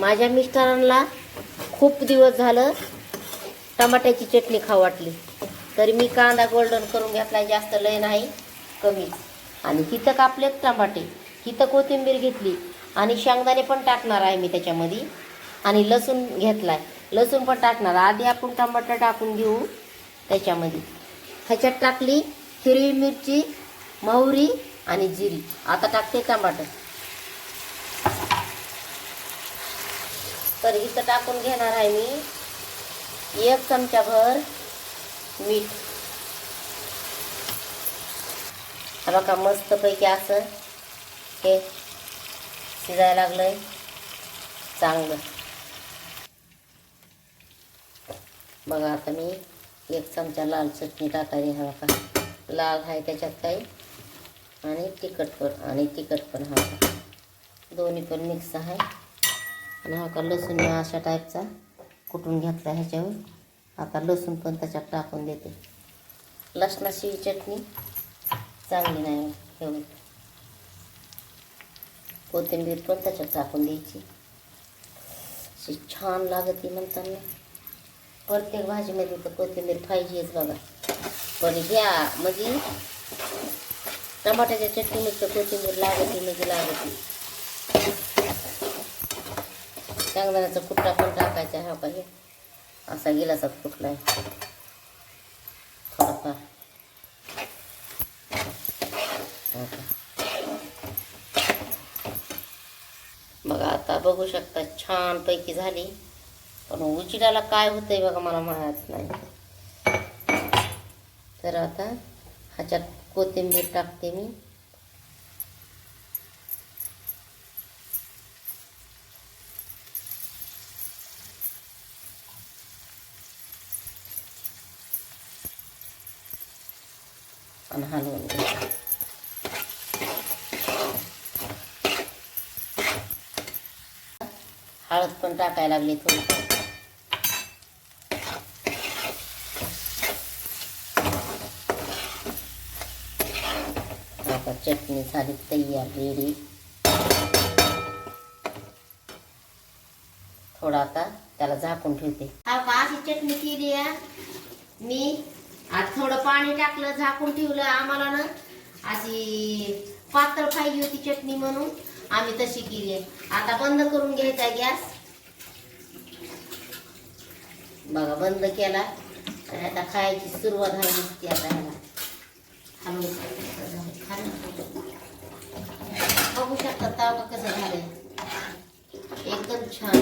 माझ्या मिस्टरांना खूप दिवस झालं टमाट्याची चटणी खाऊ वाटली, तरी मी कांदा गोल्डन करून घेतला, जास्त लय नाही, कमीच. आणि हिथं कापलेत टमाटे, हिथं कोथिंबीर घेतली आणि शेंगदाणे पण टाकणार आहे मी त्याच्यामध्ये. आणि लसूण घेतलाय, लसूण पण टाकणार. आधी आपण टमाटर टाकून घेऊ त्याच्यामध्ये. ह्याच्यात टाकली हिरवी मिरची, मोहरी आणि जिरी. आता टाकते टमाटर. तर इथं टाकून घेणार आहे मी 1 चमचाभर मीठ. हा बघा मस्तपैकी असं हे शिजायला लागलंय चांगलं. बघा आता मी 1 चमचा लाल चटणी टाकायची. हा बघा लाल आहे त्याच्यात काही, आणि तिखट पण हा दोन्ही पण मिक्स आहे. आणि हा का लसूण मी अशा टाईपचा कुटून घेतला ह्याच्यावर. आता लसूण पण त्याच्यात टाकून देते. लसणाची चटणी चांगली नाही एवढी. कोथिंबीर पण त्याच्यात टाकून द्यायची, अशी छान लागते म्हणताना. प्रत्येक भाजीमध्ये तर कोथिंबीर पाहिजेच बघा. पण ह्या म्हणजे टमाट्याच्या चटणीमध्ये कोथिंबीर लागते म्हणजे लागते. शेंगदाण्याचा कुट्टा पण टाकायचा आहे. पाहिजे असा गिलासात कुठला आहे थोडाफार. बघा आता बघू शकता छान पैकी झाली. पण उचिडाला काय होतंय बघा मला माहीत नाही. तर आता ह्याच्यात कोथिंबीर टाकते मी. आणि हलवून घ्यायचं. हळद पण टाकायला लागली थोडी. आता चटणी झाली तयार रेडी. थोडा आता त्याला झाकून ठेवते. अशी चटणी केली आहे मी. आज थोडं पाणी टाकलं, झाकून ठेवलं. आम्हाला ना अशी पातळ पाहिजे होती चटणी म्हणून आम्ही तशी केली आहे. आता बंद करून घ्यायचा गॅस. बघा बंद केला आणि आता खायची सुरुवात झाली. आता ह्याला बघू शकता ताव कसं झालंय, एकदम छान.